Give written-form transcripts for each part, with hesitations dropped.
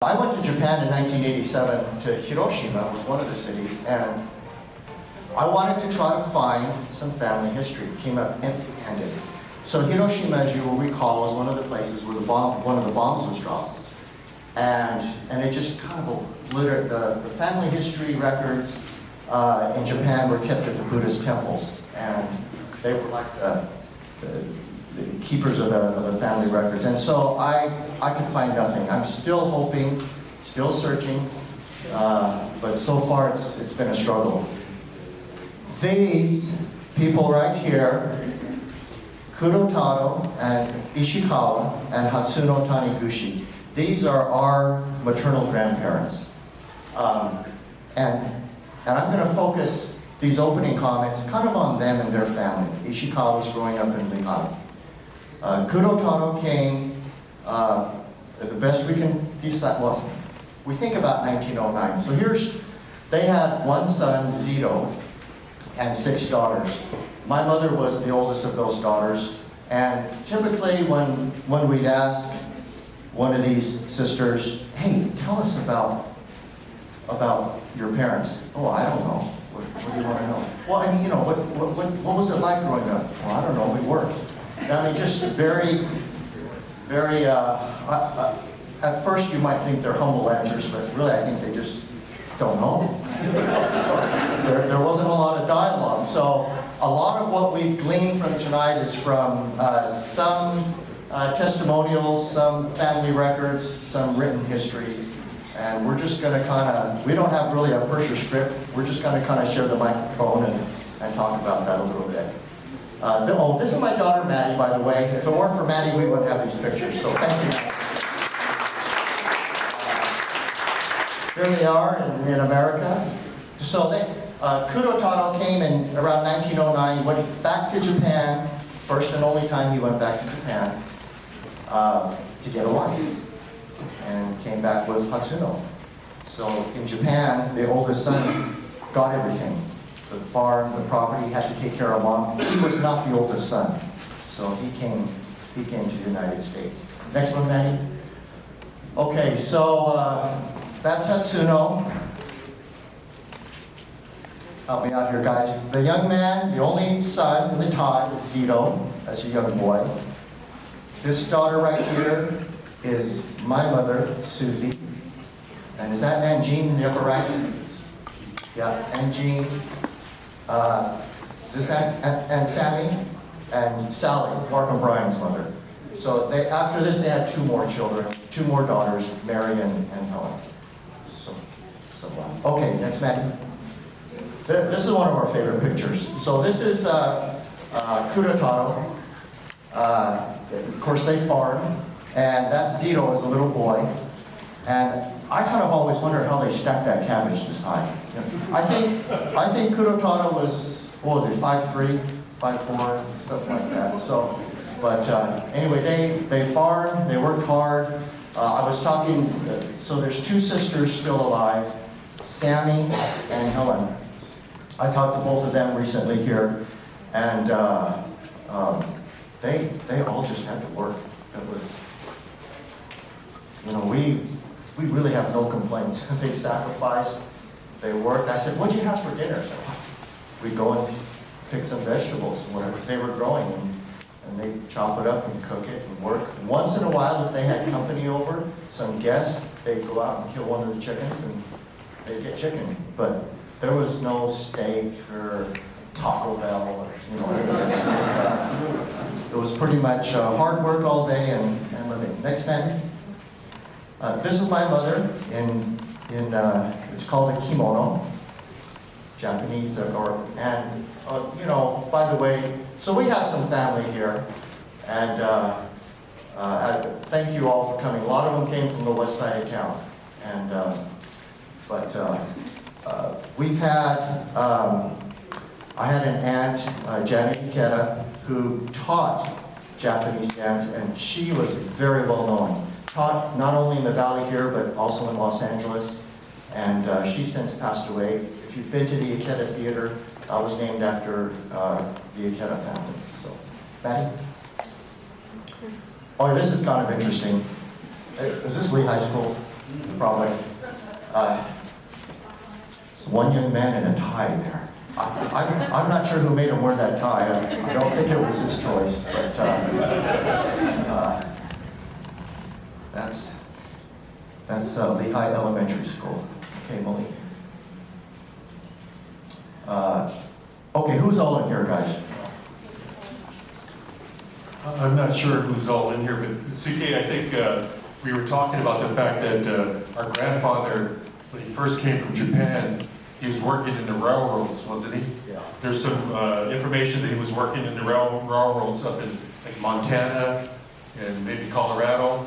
I went to Japan in 1987 to Hiroshima, was one of the cities, and I wanted to try to find some family history. It came up empty-handed. So Hiroshima, as you will recall, was one of the places where one of the bombs was dropped. And it just kind of littered the family history records in Japan were kept at the Buddhist temples. And they were like the keepers of the family records. And so I could find nothing. I'm still hoping, still searching, but so far it's been a struggle. These people right here, Kurotaro and Ishikawa and Hatsuno Taniguchi, these are our maternal grandparents. And I'm going to focus these opening comments kind of on them and their family. Ishikawa was growing up in Lehigh. Kurotaro came, the best we can decide, well, we think about 1909. So they had one son, Zito, and 6 daughters. My mother was the oldest of those daughters, and typically when we'd ask one of these sisters, hey, tell us about your parents. Oh, I don't know. What do you want to know? Well, I mean, you know, what was it like growing up? Well, I don't know, we worked. I mean, just very, at first you might think they're humble answers, but really I think they just don't know. There wasn't a lot of dialogue. So a lot of what we've gleaned from tonight is from some testimonials, some family records, some written histories. And we're just going to we don't have really a Persia script. We're just going to share the microphone and talk about that a little bit. This is my daughter, Maddie, by the way. If it weren't for Maddie, we wouldn't have these pictures. So thank you. Here they are in America. So Kurotaro came in around 1909, went back to Japan, first and only time he went back to Japan, to get a wife, and came back with Hatsuno. So in Japan, the oldest son got everything. The farm, the property, had to take care of mom. He was not the oldest son, so he came to the United States. Next one, Maddie. Okay, so that's Hatsuno. Help me out here, guys. The young man, the only son in the tie, is Zito. That's a young boy. This daughter right here is my mother, Susie. And is that Aunt Jean in the upper right? Yeah, Aunt Jean. Is this Aunt Sammy? And Sally, Mark and Brian's mother. So after this, they had 2 more children, 2 more daughters, Mary and Helen. Okay, next, Maddie. This is one of our favorite pictures. So this is Kurotaro. Of course, they farm, and that Zito is a little boy. And I kind of always wondered how they stacked that cabbage this high. I think Kurotaro was, what was it, 5'3", 5'4", something like that. So, but anyway, they farmed, they worked hard. I was talking, so there's 2 sisters still alive, Sammy and Helen. I talked to both of them recently here, and they all just had to work. It was, you know, we really have no complaints. They sacrificed, they worked. I said, what'd you have for dinner? So we'd go and pick some vegetables, whatever they were growing, and they'd chop it up and cook it and work. And once in a while, if they had company over, some guests, they'd go out and kill one of the chickens and they'd get chicken. But there was no steak or Taco Bell or, you know, it was pretty much hard work all day and living. Next, Mandy. This is my mother in it's called a kimono, Japanese garb. And you know, by the way, so we have some family here, and thank you all for coming. A lot of them came from the west side of town, and we've had I had an aunt, Janet Ikeda, who taught Japanese dance, and she was very well known. Taught not only in the valley here, but also in Los Angeles, and she's since passed away. If you've been to the Ikeda Theater, I was named after the Ikeda family. So, Maddie? Oh, this is kind of interesting. Is this Lee High School? Probably. It's one young man in a tie there. I'm not sure who made him wear that tie. I don't think it was his choice, but that's Lehigh Elementary School. Okay, Malik. Okay, who's all in here, guys? I'm not sure who's all in here, but CK, I think we were talking about the fact that our grandfather, when he first came from Japan, he was working in the railroads, wasn't he? Yeah. There's some information that he was working in the railroads up in like Montana and maybe Colorado.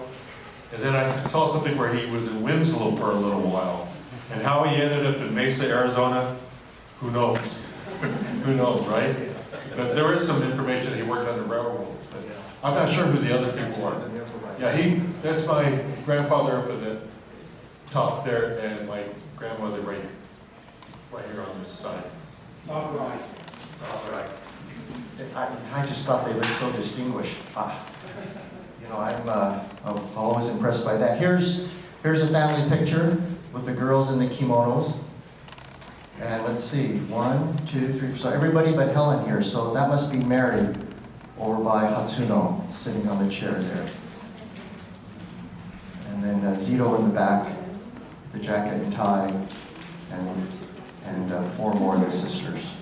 And then I saw something where he was in Winslow for a little while. And how he ended up in Mesa, Arizona, who knows? Who knows, right? But there is some information that he worked on the railroads. But I'm not sure who the other people are. Yeah, that's my grandfather up at the top there, and my grandmother right here on this side. All right. All right. I just thought they looked so distinguished. You know, I'm always impressed by that. Here's a family picture with the girls in the kimonos. And let's see, 1, 2, 3, so everybody but Helen here. So that must be Mary over by Hatsuno, sitting on the chair there. And then Zito in the back, the jacket and tie, and 4 more of the sisters.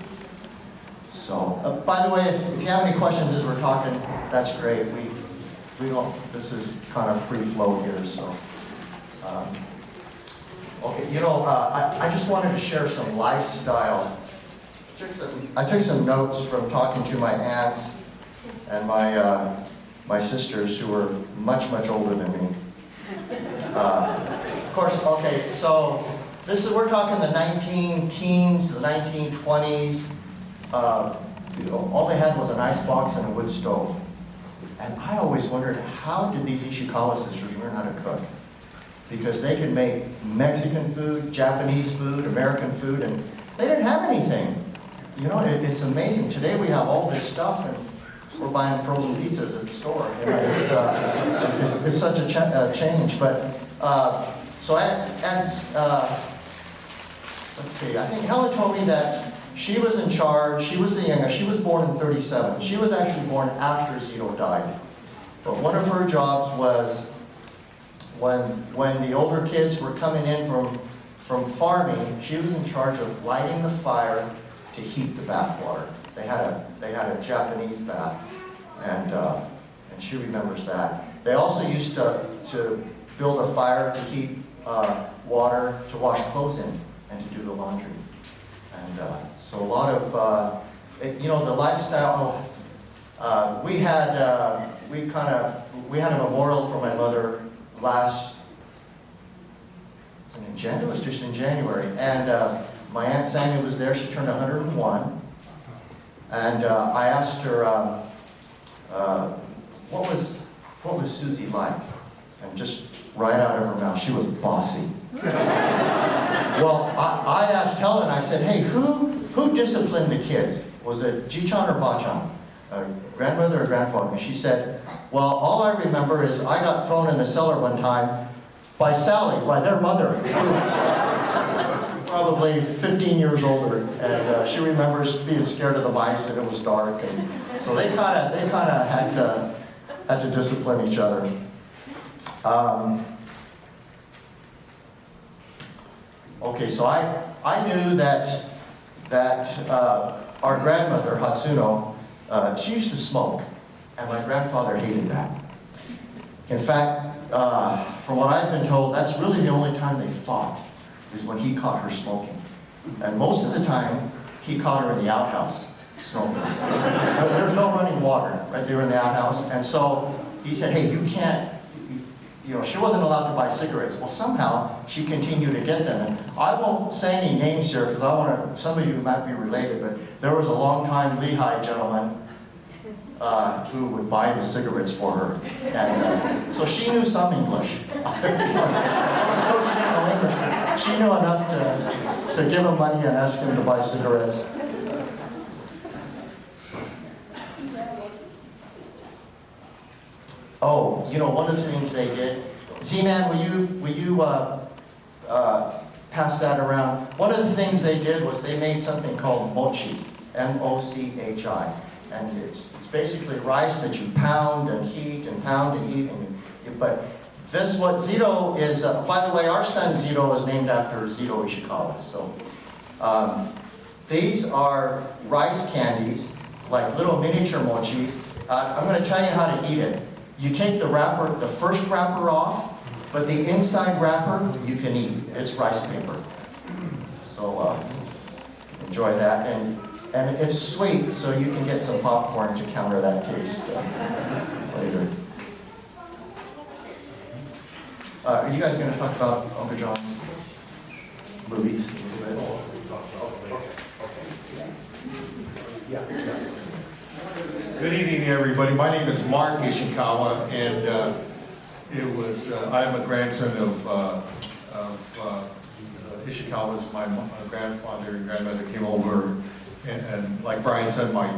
So, by the way, if you have any questions as we're talking, that's great. We don't. This is kind of free flow here. So, okay. You know, I just wanted to share some lifestyle. I took some notes from talking to my aunts and my sisters who were much older than me. Of course, okay, so we're talking the 19-teens, the 1920s. You know, all they had was an ice box and a wood stove. And I always wondered, how did these Ishikawa sisters learn how to cook? Because they could make Mexican food, Japanese food, American food, and they didn't have anything. You know, it's amazing. Today we have all this stuff, and we're buying frozen pizzas at the store. You know, it's such a change. But so let's see. I think Helen told me that she was in charge. She was the youngest. She was born in '37. She was actually born after Zito died. But one of her jobs was when the older kids were coming in from farming, she was in charge of lighting the fire to heat the bath water. They had a Japanese bath, and she remembers that. They also used to build a fire to heat water to wash clothes in and to do the laundry. And so a lot of you know, the lifestyle. We had a memorial for my mother last. It was just in January, and my Aunt Sanya was there. She turned 101, and I asked her, what was Susie like? And just right out of her mouth, she was bossy. Well, I asked Helen. I said, "Hey, who disciplined the kids? Was it Ji-chan or Ba-chan, grandmother or grandfather?" And she said, "Well, all I remember is I got thrown in the cellar one time by Sally, by their mother, who was probably 15 years older, and she remembers being scared of the mice and it was dark, and so they kind of had to discipline each other." Okay, so I knew that our grandmother Hatsuno, she used to smoke, and my grandfather hated that. In fact, from what I've been told, that's really the only time they fought, is when he caught her smoking. And most of the time, he caught her in the outhouse smoking. There's no running water right there in the outhouse. And so he said, "Hey, you can't," you know, she wasn't allowed to buy cigarettes. Well, somehow she continued to get them. And I won't say any names here because some of you might be related, but there was a long-time Lehigh gentleman who would buy the cigarettes for her. And so she knew some English. I was told she didn't know English, but she knew enough to give him money and ask him to buy cigarettes. Oh, you know, one of the things they did Z-Man, will you pass that around? One of the things they did was they made something called mochi, M-O-C-H-I. And it's basically rice that you pound and heat and pound and heat. But this, what Zito is, by the way, our son Zito is named after Zito Ishikawa. So these are rice candies, like little miniature mochis. I'm going to tell you how to eat it. You take the wrapper, the first wrapper off, but the inside wrapper you can eat. It's rice paper. So enjoy that. And it's sweet, so you can get some popcorn to counter that taste later. Are you guys going to talk about Uncle John's movies a little bit? Good evening, everybody. My name is Mark Ishikawa, and I'm a grandson of Ishikawa's. My grandfather and grandmother came over, and like Brian said, my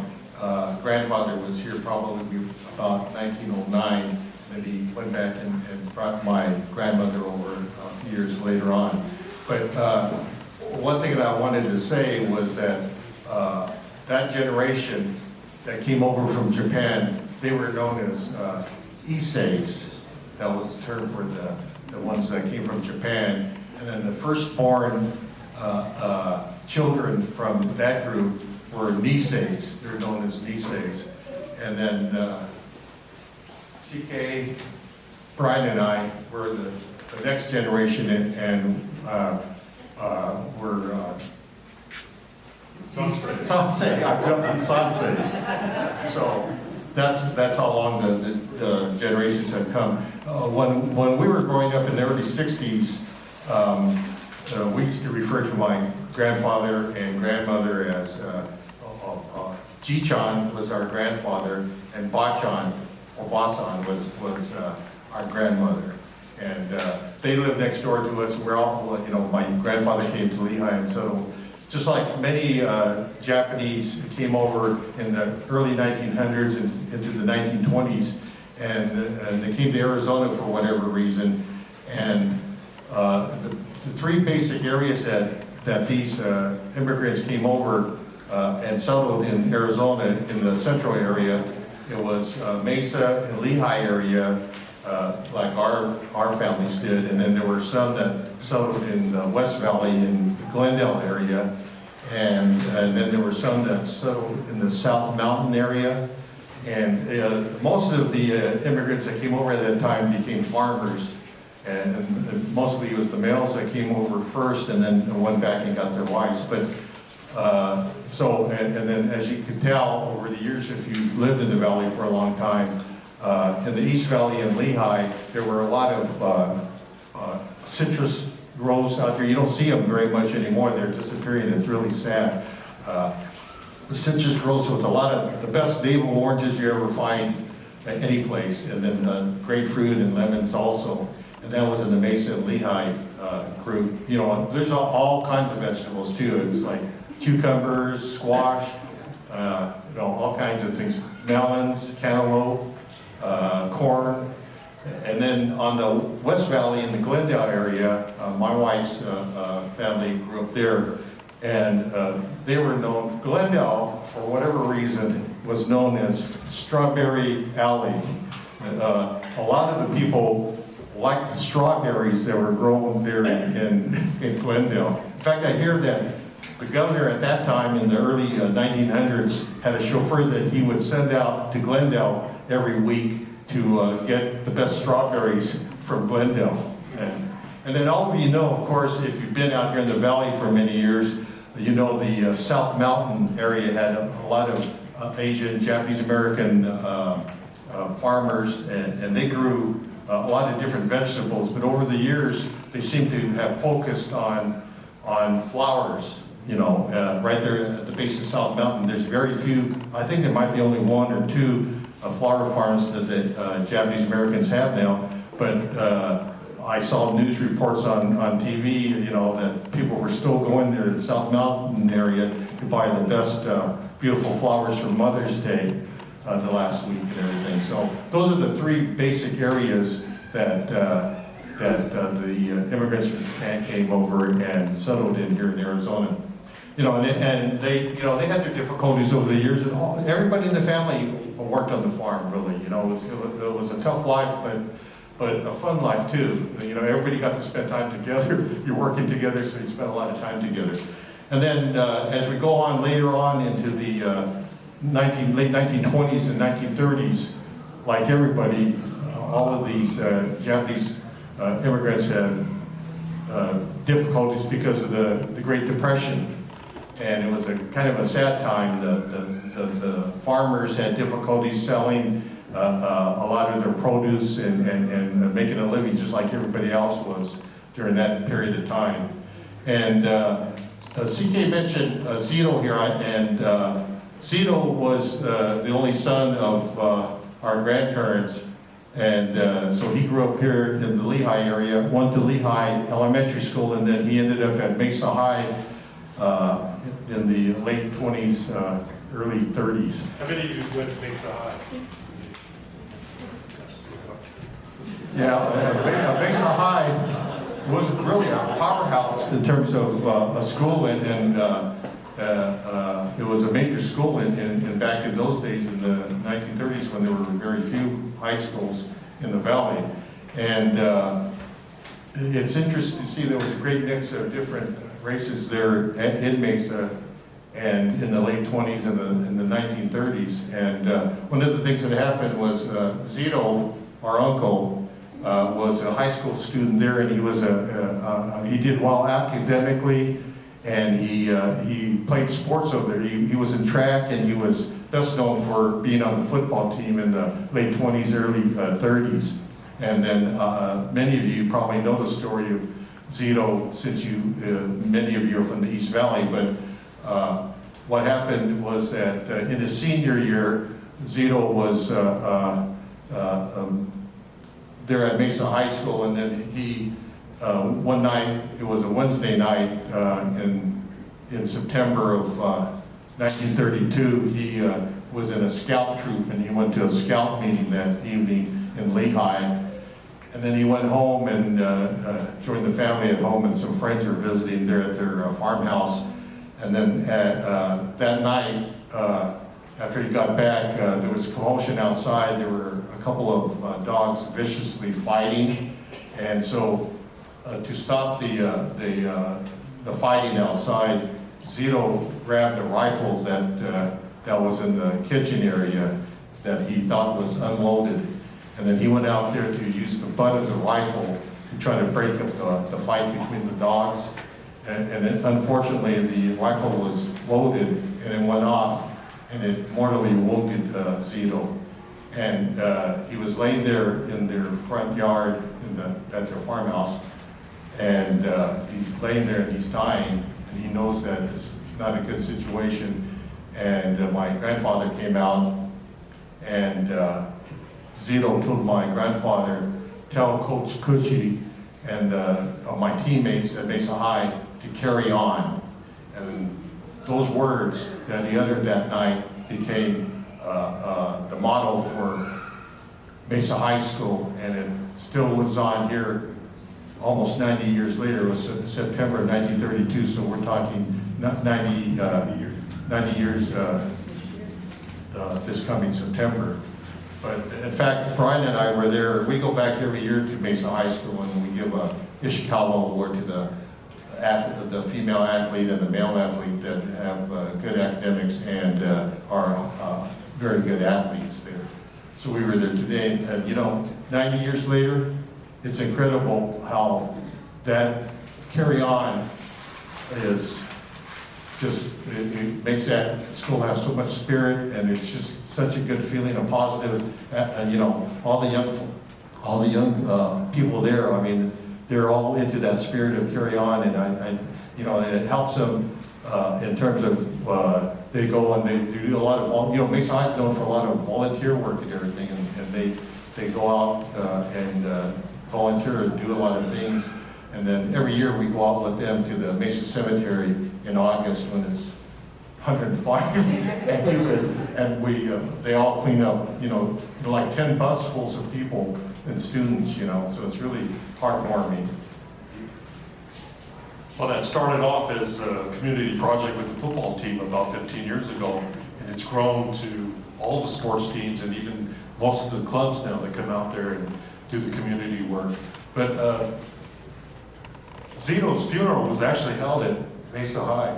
grandfather was here probably about 1909, and he went back and brought my grandmother over a few years later on. But one thing that I wanted to say was that that generation that came over from Japan, they were known as Issei's. That was the term for the ones that came from Japan. And then the firstborn children from that group were Nisei's. They're known as Nisei's. And then CK, Brian and I were the next generation, and we're Sansei. I've jumped Sansei. So that's how long the generations had come. When we were growing up in the early 60s, we used to refer to my grandfather and grandmother as Ji-chan was our grandfather, and Ba-chan or Ba-san was our grandmother. And they lived next door to us. We're all, my grandfather came to Lehigh, and so just like many Japanese came over in the early 1900s and into the 1920s, and they came to Arizona for whatever reason. And the three basic areas that these immigrants came over and settled in Arizona in the central area, it was Mesa and Lehigh area, like our families did, and then there were some that settled in the West Valley in the Glendale area, and then there were some that settled in the South Mountain area, and most of the immigrants that came over at that time became farmers, and mostly it was the males that came over first and then went back and got their wives. But and then as you can tell over the years, if you lived in the valley for a long time, in the East Valley and Lehigh, there were a lot of citrus groves out there. You don't see them very much anymore. They're disappearing. It's really sad. The citrus groves with a lot of the best navel oranges you ever find at any place, and then grapefruit and lemons also. And that was in the Mesa and Lehigh group. There's all kinds of vegetables too. It's like cucumbers, squash, all kinds of things. Melons, cantaloupe, corn. And then on the West Valley in the Glendale area, my wife's family grew up there, and they were known, Glendale, for whatever reason, was known as Strawberry Alley. A lot of the people liked the strawberries that were grown there in Glendale. In fact, I hear that the governor at that time in the early 1900s had a chauffeur that he would send out to Glendale every week to get the best strawberries from Glendale. And then all of you know, of course, if you've been out here in the valley for many years, you know the South Mountain area had a lot of Asian, Japanese American farmers, and they grew a lot of different vegetables, but over the years, they seem to have focused on flowers. Right there at the base of South Mountain, there's very few, I think there might be only one or two flower farms that the Japanese Americans have now, but I saw news reports on TV, that people were still going there to the South Mountain area to buy the best beautiful flowers for Mother's Day the last week and everything. So those are the three basic areas that the immigrants from Japan came over and settled in here in Arizona. You know, and they, you know, they had their difficulties over the years, and everybody in the family worked on the farm, really. You know, it was a tough life, but a fun life too. You know, everybody got to spend time together. You're working together, so you spend a lot of time together. And then as we go on later on into the late 1920s and 1930s, like everybody, all of these Japanese immigrants had difficulties because of the Great Depression. And it was a kind of a sad time. The farmers had difficulties selling a lot of their produce and making a living just like everybody else was during that period of time. And CK mentioned Zito here, and Zito was the only son of our grandparents, and so he grew up here in the Lehigh area, went to Lehigh Elementary School, and then he ended up at Mesa High in the late 20s, early 30s. How many of you went to Mesa High? Yeah, Mesa High was really a powerhouse in terms of a school, and it was a major school in back in those days in the 1930s when there were very few high schools in the valley. And it's interesting to see there was a great mix of different races there in Mesa and in the late 20s and in the 1930s. And one of the things that happened was Zito, our uncle, was a high school student there, and he was he did well academically, and he played sports over there. He was in track, and he was best known for being on the football team in the late 20s, early 30s. And then many of you probably know the story of Zito, since many of you are from the East Valley, but what happened was that in his senior year, Zito was there at Mesa High School, and then he, one night, it was a Wednesday night in September of 1932, he was in a scout troop, and he went to a scout meeting that evening in Lehigh. And then he went home and joined the family at home, and some friends were visiting there at their farmhouse. And then that night, after he got back, there was commotion outside. There were a couple of dogs viciously fighting. And so to stop the fighting outside, Zito grabbed a rifle that was in the kitchen area that he thought was unloaded. And then he went out there to use the butt of the rifle to try to break up the fight between the dogs. And unfortunately, the rifle was loaded and it went off, and it mortally wounded Zito. And he was laying there in their front yard at their farmhouse, and he's laying there and he's dying, and he knows that it's not a good situation. And my grandfather came out, and Zito told my grandfather, tell Coach Cushy and my teammates at Mesa High to carry on. And those words that he uttered that night became the motto for Mesa High School, and it still lives on here almost 90 years later. It was September of 1932, so we're talking 90 years this coming September. But in fact, Brian and I were there. We go back every year to Mesa High School, and we give a Ishikawa Award to the female athlete and the male athlete that have good academics and are very good athletes there. So we were there today, and you know, 90 years later, it's incredible how that carry on is just, it makes that school have so much spirit, and it's just such a good feeling, a positive, you know, all the young people there, I mean, they're all into that spirit of carry on, and you know, and it helps them in terms of they go and they do a lot of, you know, Mesa High is known for a lot of volunteer work and everything, and they go out and volunteer and do a lot of things, and then every year we go out with them to the Mesa Cemetery in August when it's 105 and they all clean up, you know, like 10 busfuls of people and students, you know, so it's really heartwarming. Well, that started off as a community project with the football team about 15 years ago, and it's grown to all the sports teams and even most of the clubs now that come out there and do the community work. But Zito's funeral was actually held at Mesa High,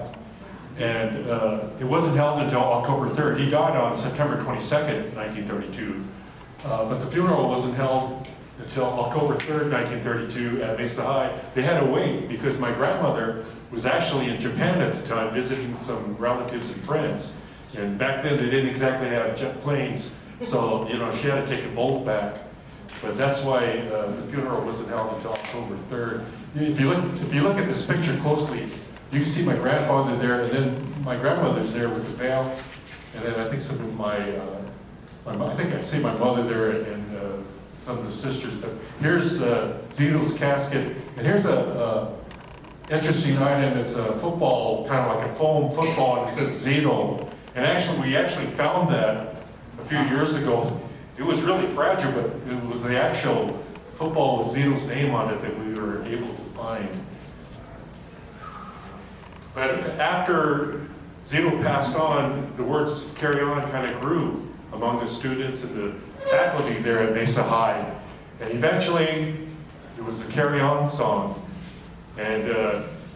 and it wasn't held until October 3rd. He died on September 22nd, 1932, but the funeral wasn't held until October 3rd, 1932 at Mesa High. They had to wait because my grandmother was actually in Japan at the time visiting some relatives and friends. And back then they didn't exactly have jet planes, so she had to take a boat back. But that's why the funeral wasn't held until October 3rd. If you look at this picture closely, you can see my grandfather there, and then my grandmother's there with the veil, and then I think some of I think I see my mother there and some of the sisters. But here's Zito's casket, and here's a interesting item. It's a football, kind of like a foam football, and it says Zito. And we actually found that a few years ago. It was really fragile, but it was the actual football with Zito's name on it that we were able to find. But after Zito passed on, the words "carry on" kind of grew among the students and the faculty there at Mesa High. And eventually, there was a "Carry On" song. And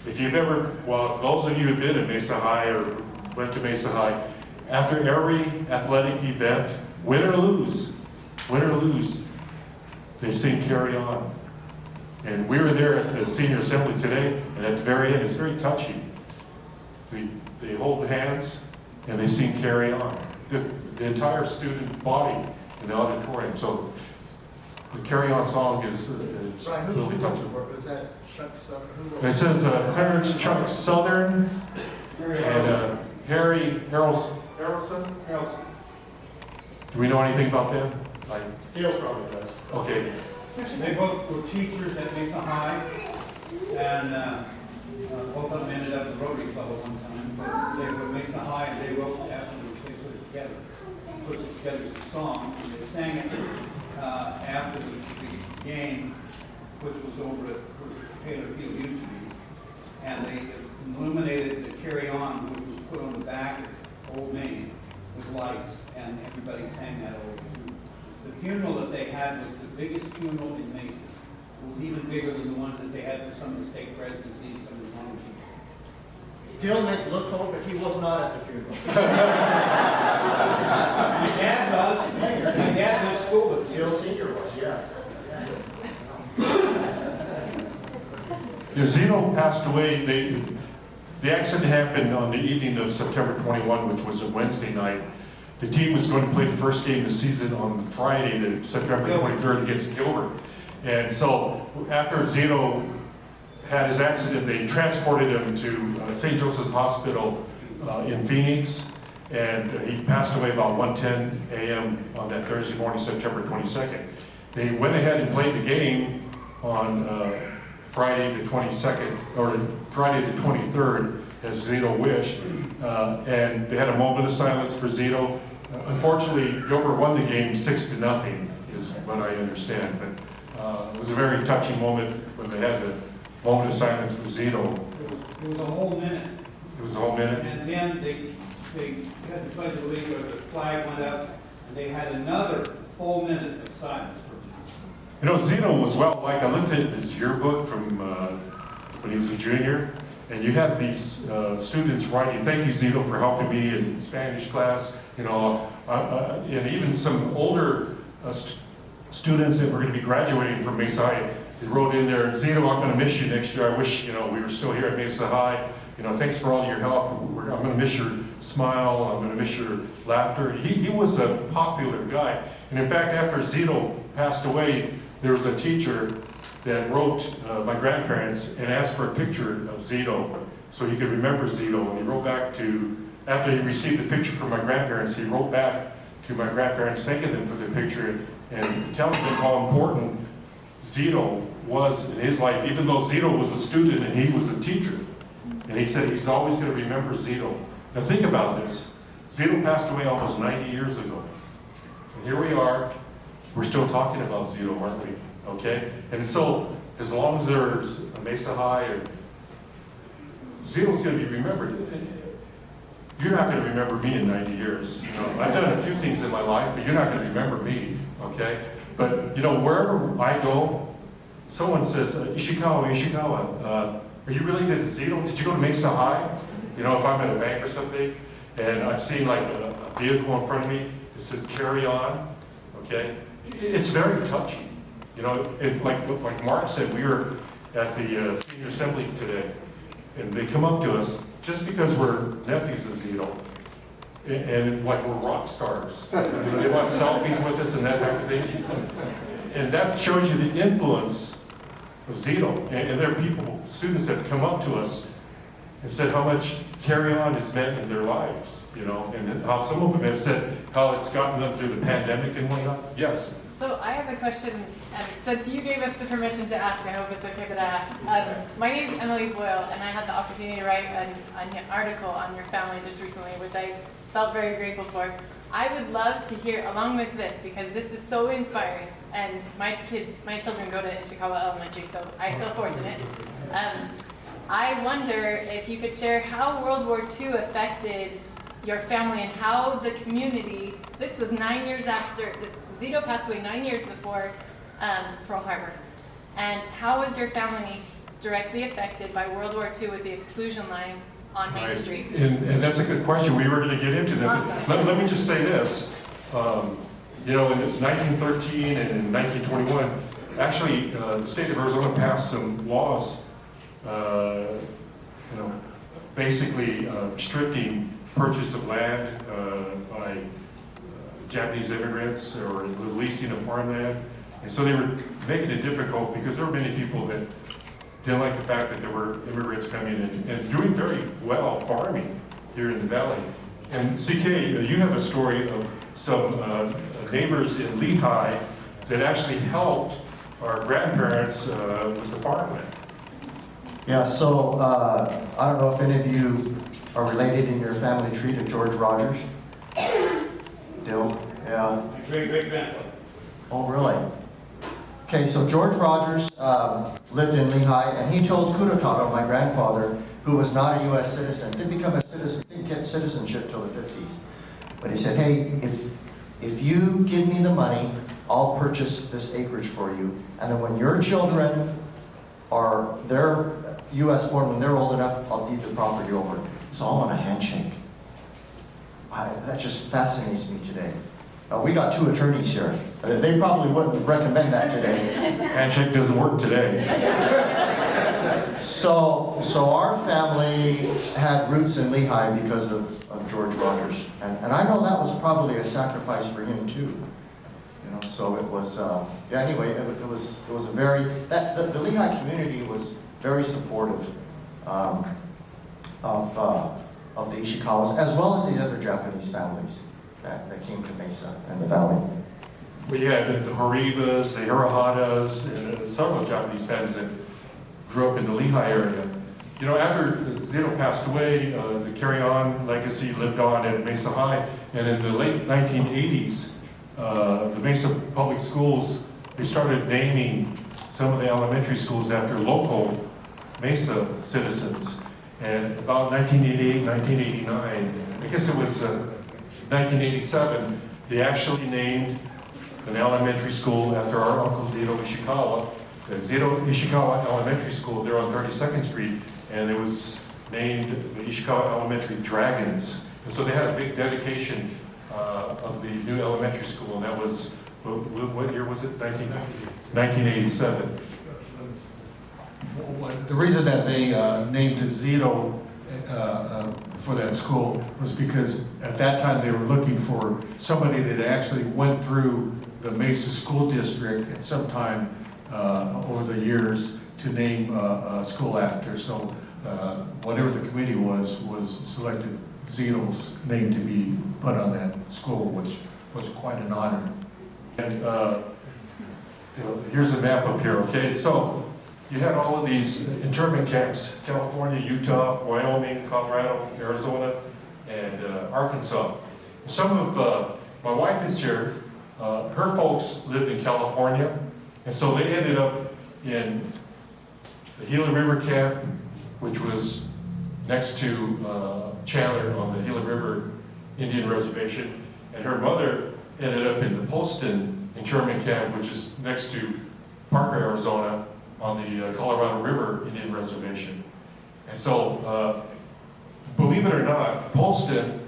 if you've ever, well, those of you who've been at Mesa High or went to Mesa High, after every athletic event, win or lose, they sing "Carry On." And we were there at the senior assembly today, and at the very end, it's very touching. They hold hands and they sing "Carry On." The entire student body in the auditorium. So the "Carry On" song is really touching. Was that Chuck Southern? It says Clarence Chuck Southern and Harry Harrelson. Do we know anything about them? Dale probably does. Okay. They both were teachers at Mesa High, and both of them ended up at the Rotary Club at one time. But they were at Mesa High, and they wrote afterwards. They put it together, as a song, and they sang it after the game, which was over at where Taylor Field used to be, and they illuminated the "Carry On," which was put on the back of Old Main with lights, and everybody sang that over. The funeral that they had was the biggest funeral in Mesa. It was even bigger than the ones that they had for some of the state presidencies, some of the wrong people. Dale might look old, but he was not at the funeral. My dad was. My dad went to school with you. Dale Senior was, yes. Zito passed away. The accident happened on the evening of September 21, which was a Wednesday night. The team was going to play the first game of the season on Friday, September 23rd, against Gilbert. And so after Zito had his accident, they transported him to St. Joseph's Hospital in Phoenix, and he passed away about 1:10 a.m. on that Thursday morning, September 22nd. They went ahead and played the game on Friday the 22nd, or Friday the 23rd, as Zito wished, and they had a moment of silence for Zito. Unfortunately, Gilbert won the game 6-0, is what I understand, but it was a very touching moment when they had the moment of silence for Zito. It was a whole minute. It was a whole minute. And then they had the Pledge of Allegiance, or the flag went up, and they had another full minute of silence for Zito was well liked. I looked at his yearbook from when he was a junior, and you had these students writing, "Thank you, Zito, for helping me in Spanish class." And even some older students that were going to be graduating from Mesa High, they wrote in there, "Zito, I'm going to miss you next year. I wish, we were still here at Mesa High. Thanks for all your help. I'm going to miss your smile. I'm going to miss your laughter." He was a popular guy. And in fact, after Zito passed away, there was a teacher that wrote my grandparents and asked for a picture of Zito so he could remember Zito. And he wrote back after he received the picture from my grandparents, he wrote back to my grandparents thanking them for the picture and telling them how important Zito was in his life, even though Zito was a student and he was a teacher. And he said he's always going to remember Zito. Now think about this. Zito passed away almost 90 years ago. And here we are, we're still talking about Zito, aren't we? Okay? And so, as long as there's a Mesa High, Zito's going to be remembered. You're not going to remember me in 90 years. You know, I've done a few things in my life, but you're not going to remember me, okay? But, you know, wherever I go, someone says, Ishikawa, are you related to Zito? Did you go to Mesa High? You know, if I'm at a bank or something, and I've seen like a vehicle in front of me, it says carry on, okay? It's very touchy. You know, like Mark said, we were at the senior assembly today, and they come up to us just because we're nephews of Zito, and like we're rock stars. They want selfies with us and that type of thing. And that shows you the influence of Zito. And there are people, students that have come up to us and said how much carry on has meant in their lives, you know, and how some of them have said how it's gotten them through the pandemic and whatnot. Yes. So I have a question, and since you gave us the permission to ask, I hope it's okay that I ask. My name is Emily Boyle, and I had the opportunity to write an article on your family just recently, which I felt very grateful for. I would love to hear, along with this, because this is so inspiring, and my children go to Ishikawa Elementary, so I feel fortunate. I wonder if you could share how World War II affected your family and how the community, this was 9 years after, Zito passed away 9 years before Pearl Harbor. And how was your family directly affected by World War II with the exclusion line on Main Right. Street? And that's a good question. We were going to get into that. Awesome. But let me just say this. You know, in 1913 and in 1921, actually, the state of Arizona passed some laws, you know, basically restricting purchase of land by Japanese immigrants or the leasing of farmland. And so they were making it difficult because there were many people that didn't like the fact that there were immigrants coming in and doing very well farming here in the valley. And CK, you have a story of some neighbors in Lehigh that actually helped our grandparents with the farmland. Yeah, so I don't know if any of you are related in your family tree to George Rogers. Dill, yeah. My great-great-grandfather. Oh, really? Okay, so George Rogers lived in Lehigh, and he told Kudotaro, my grandfather, who was not a U.S. citizen, didn't become a citizen, didn't get citizenship till the 50s. But he said, hey, if you give me the money, I'll purchase this acreage for you. And then when your children are, they're U.S. born, when they're old enough, I'll deed the property over. It's all on a handshake. That just fascinates me today. We got two attorneys here. They probably wouldn't recommend that today. Handshake doesn't work today. So our family had roots in Lehigh because of George Rogers. And I know that was probably a sacrifice for him too. You know, so it was, yeah, anyway, it was a very, the Lehigh community was very supportive of the Ishikawas, as well as the other Japanese families that came to Mesa and the valley. But yeah, the Haribas, the Hirahadas, and several Japanese families that grew up in the Lehigh area. You know, after Zito passed away, the carry-on legacy lived on at Mesa High, and in the late 1980s, the Mesa Public Schools, they started naming some of the elementary schools after local Mesa citizens. And about 1988, 1989, I guess it was 1987, they actually named an elementary school after our Uncle Zito Ishikawa, the Zito Ishikawa Elementary School there on 32nd Street, and it was named the Ishikawa Elementary Dragons. And so they had a big dedication of the new elementary school, and that was, what year was it? 1987. The reason that they named it Zito for that school was because at that time they were looking for somebody that actually went through the Mesa School District at some time over the years to name a school after. So whatever the committee was selected Zito's name to be put on that school, which was quite an honor. And you know, here's a map up here, okay? So you had all of these internment camps, California, Utah, Wyoming, Colorado, Arizona, and Arkansas. Some of, my wife is here, her folks lived in California, and so they ended up in the Gila River camp, which was next to Chandler on the Gila River Indian Reservation. And her mother ended up in the Poston internment camp, which is next to Parker, Arizona, on the Colorado River Indian Reservation. And so, believe it or not, Poston,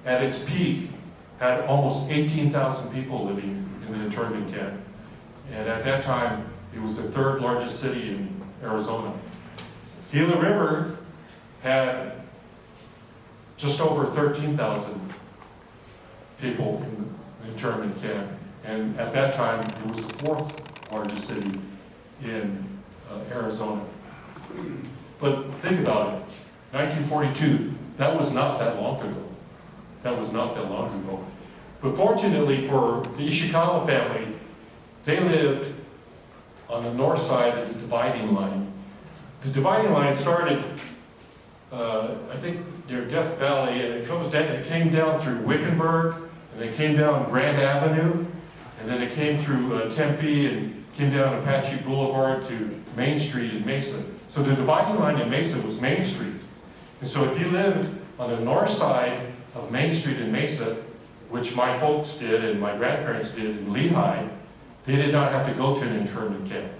at its peak, had almost 18,000 people living in the internment camp. And at that time, it was the third largest city in Arizona. Gila River had just over 13,000 people in the internment camp. And at that time, it was the fourth largest city in Arizona. But think about it, 1942, that was not that long ago. That was not that long ago. But fortunately for the Ishikawa family, they lived on the north side of the dividing line. The dividing line started, I think, near Death Valley, and it came down through Wickenburg, and it came down Grand Avenue, and then it came through Tempe, and came down Apache Boulevard to Main Street in Mesa. So the dividing line in Mesa was Main Street. And so if you lived on the north side of Main Street in Mesa, which my folks did and my grandparents did in Lehigh, they did not have to go to an internment camp.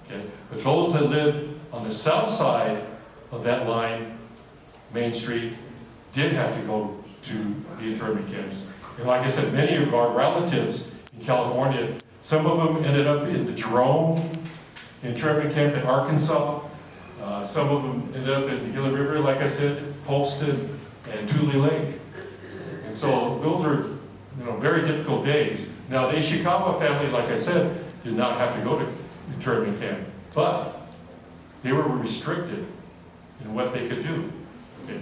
Okay? But those that lived on the south side of that line, Main Street, did have to go to the internment camps. And like I said, many of our relatives in California, some of them ended up in the Jerome internment camp in Arkansas. Some of them ended up in the Gila River, like I said, Polston and Tule Lake. And so those are, very difficult days. Now the Ishikawa family, like I said, did not have to go to internment camp, but they were restricted in what they could do. Okay.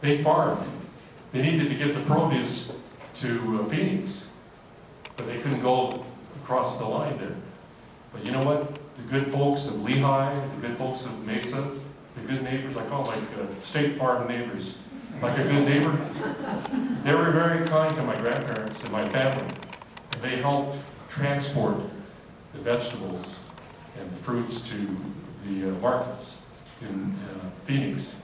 They farmed. They needed to get the produce to Phoenix, but they couldn't go across the line there. But you know what? The good folks of Lehigh, the good folks of Mesa, the good neighbors, I call them like State Farm neighbors, like a good neighbor, they were very kind to my grandparents and my family. And they helped transport the vegetables and the fruits to the markets in Phoenix.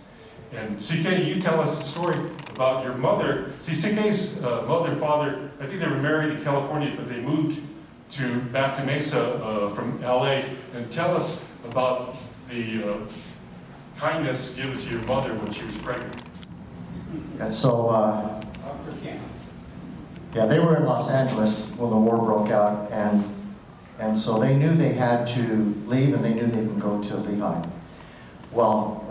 And CK, you tell us the story about your mother. See, CK's mother, father, I think they were married in California, but they moved back to Mesa from LA. And tell us about the kindness given to your mother when she was pregnant. And so, After camp. yeah, they were in Los Angeles when the war broke out, and so they knew they had to leave, and they knew they could go to Lehigh. Well,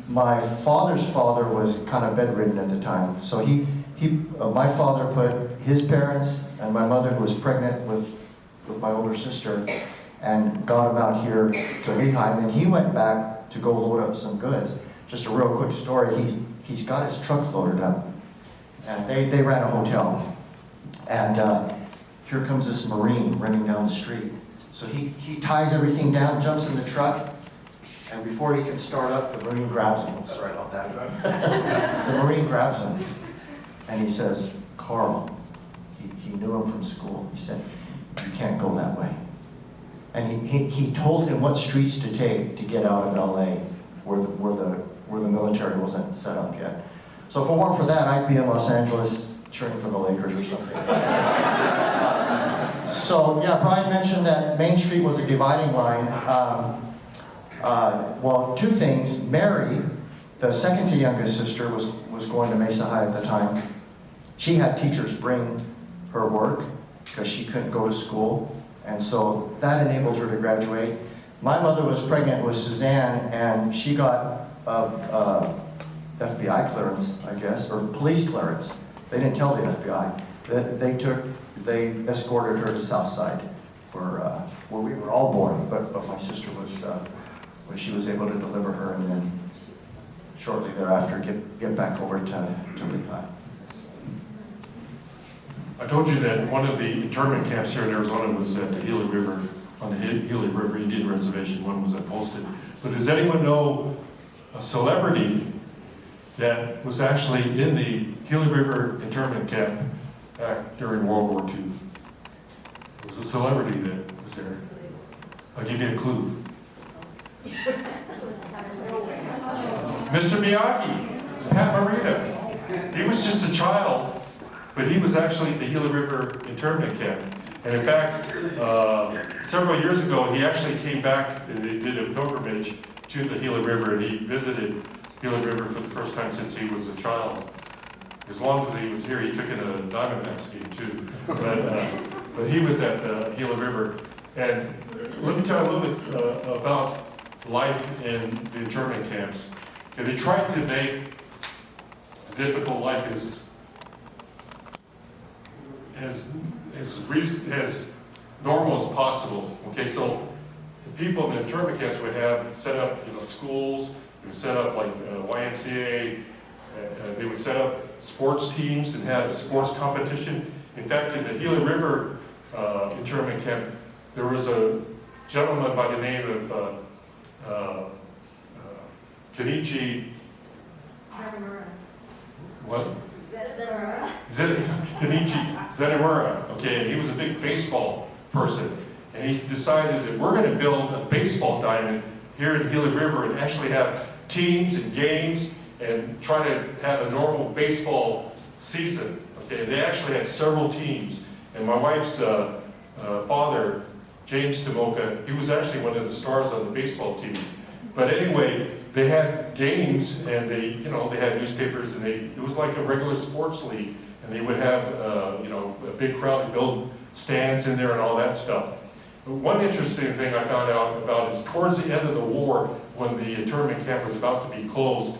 my father's father was kind of bedridden at the time, so my father put his parents and my mother, who was pregnant with my older sister, and got them out here to Lehigh, and then he went back to go load up some goods. Just a real quick story, he's got his truck loaded up, and they ran a hotel, and here comes this Marine running down the street. So he ties everything down, jumps in the truck, and before he can start up, the Marine grabs him. Sorry about that. The Marine grabs him, and he says, "Carl," he knew him from school, he said, "You can't go that way." And he told him what streets to take to get out of LA, where the military wasn't set up yet. So if it weren't for that, I'd be in Los Angeles cheering for the Lakers or something. So yeah, Brian mentioned that Main Street was a dividing line. Well, two things. Mary, the second to youngest sister, was going to Mesa High at the time. She had teachers bring her work because she couldn't go to school, and so that enabled her to graduate. My mother was pregnant with Suzanne, and she got FBI clearance, I guess, or police clearance. They didn't tell the FBI. They escorted her to Southside, where we were all born, but my sister was, when she was able to deliver her, and then shortly thereafter get back over to Lehigh. I told you that one of the internment camps here in Arizona was at the Gila River, on the Gila River Indian Reservation. One was at Poston. But does anyone know a celebrity that was actually in the Gila River internment camp back during World War II? It was a celebrity that was there. I'll give you a clue. Mr. Miyagi, Pat Morita. He was just a child, but he was actually at the Gila River internment camp. And in fact, several years ago, he actually came back and they did a pilgrimage to the Gila River, and he visited Gila River for the first time since he was a child. As long as he was here, he took in a Diamondbacks game too. But he was at the Gila River. And let me tell you a little bit about life in the internment camps. Okay, they tried to make a difficult life as normal as possible. Okay, so the people in the internment camps would have set up, schools. They would set up like YMCA. They would set up sports teams and have sports competition. In fact, in the Gila River internment camp, there was a gentleman by the name of Kenichi. What? Kenichi Zetamura. Okay, and he was a big baseball person. And he decided that we're going to build a baseball diamond here in Gila River and actually have teams and games and try to have a normal baseball season. Okay, they actually had several teams. And my wife's father, James Tomoka, he was actually one of the stars on the baseball team. But anyway, they had games and they had newspapers and it was like a regular sports league. And they would have, a big crowd to build stands in there and all that stuff. But one interesting thing I found out about is towards the end of the war, when the internment camp was about to be closed,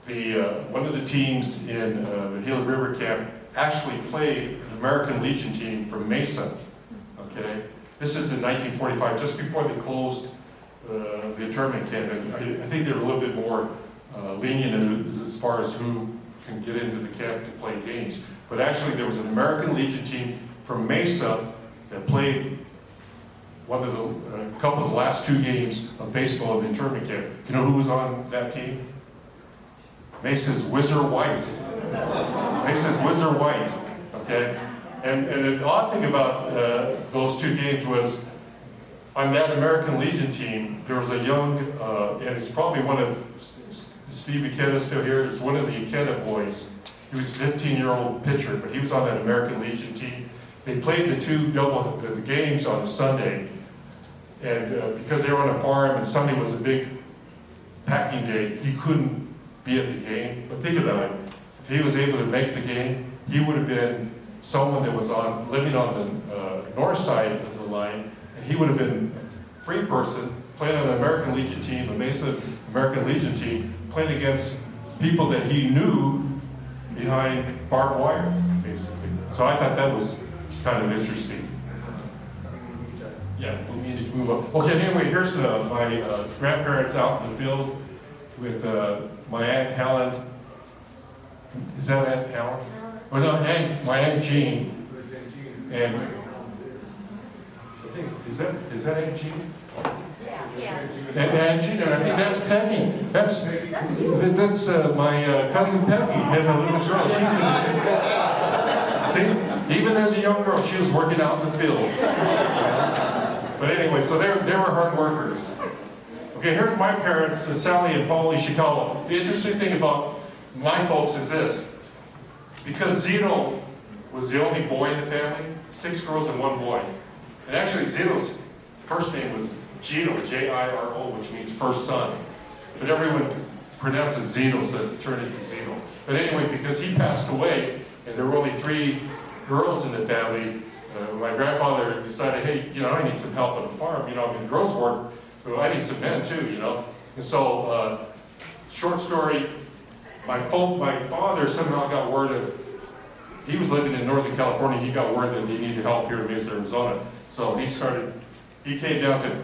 one of the teams in the Gila River camp actually played an American Legion team from Mesa. Okay, this is in 1945, just before they closed the internment camp, and I think they were a little bit more lenient as far as who can get into the camp to play games. But actually, there was an American Legion team from Mesa that played a couple of the last 2 games of baseball in the internment camp. You know who was on that team? Mesa's Whizzer White. Mesa's Whizzer White. Okay, and the odd thing about those 2 games was, on that American Legion team, there was a young, and it's probably one of Steve Ikeda still here. It's one of the Ikeda boys. He was a 15-year-old pitcher, but he was on that American Legion team. They played the games on a Sunday, and because they were on a farm and Sunday was a big packing day, he couldn't be at the game. But think about it: if he was able to make the game, he would have been someone that was living on the north side of the line. He would have been a free person playing on the American Legion team, a Mesa American Legion team, playing against people that he knew behind barbed wire, basically. So I thought that was kind of interesting. Yeah, we need to move on. Okay, anyway, here's my grandparents out in the field with my Aunt Helen. Is that Aunt Helen? Oh no, my Aunt Jean. And is that Aunt Jean? Yeah. Aunt Jean, and I think that's Peggy. That's my cousin Peggy. Has a little girl. See, even as a young girl, she was working out in the fields. But anyway, so they were hard workers. Okay, here's my parents, Sally and Paul Ishikawa. The interesting thing about my folks is this: because Zeno was the only boy in the family, 6 girls and 1 boy. And actually, Zeno's first name was Gino, J-I-R-O, which means first son. But everyone pronounces Zeno, so it turned into Zeno. But anyway, because he passed away, and there were only 3 girls in the family, my grandfather decided, hey, I need some help on the farm. Girls work, but I need some men too, And so, short story, my father somehow got word of, he was living in Northern California, he got word that he needed help here in Mesa, Arizona. So he came down to